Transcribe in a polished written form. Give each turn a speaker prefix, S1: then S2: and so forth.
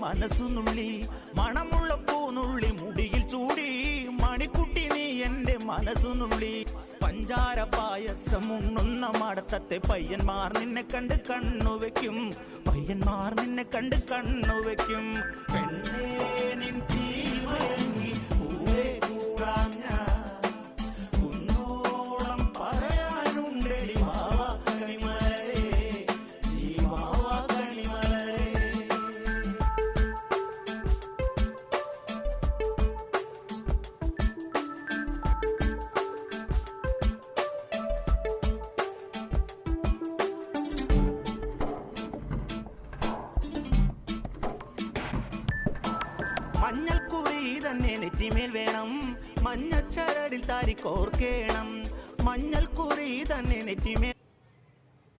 S1: മനസ്സുനുള്ളി മണമുള്ള പൂനുള്ളി മുടിയിൽ ചൂടി മണിക്കുട്ടി നീ എന്റെ മനസ്സുനുള്ളി പഞ്ചാര പായസം ഉണ്ണുന്ന മടത്തത്തെ പയ്യന്മാർ നിന്നെ കണ്ട് കണ്ണുവെക്കും പയ്യന്മാർ നിന്നെ കണ്ട് കണ്ണുവെക്കും പെണ്ണേ നിൻ ചീമയങ്ങി പൂവേ കൂടാം ഞാൻ കുന്നോളം പറയാനുണ്ടെടി വാവാ കണിമലരേ നീ വാവാ കണിമലരേ മഞ്ഞൾക്കുറി തന്നെ നെറ്റിമേൽ വേണം മഞ്ഞച്ചരടിൽ താരി കോർക്കേണം മഞ്ഞൾക്കുറി തന്നെ നെറ്റിമേൽ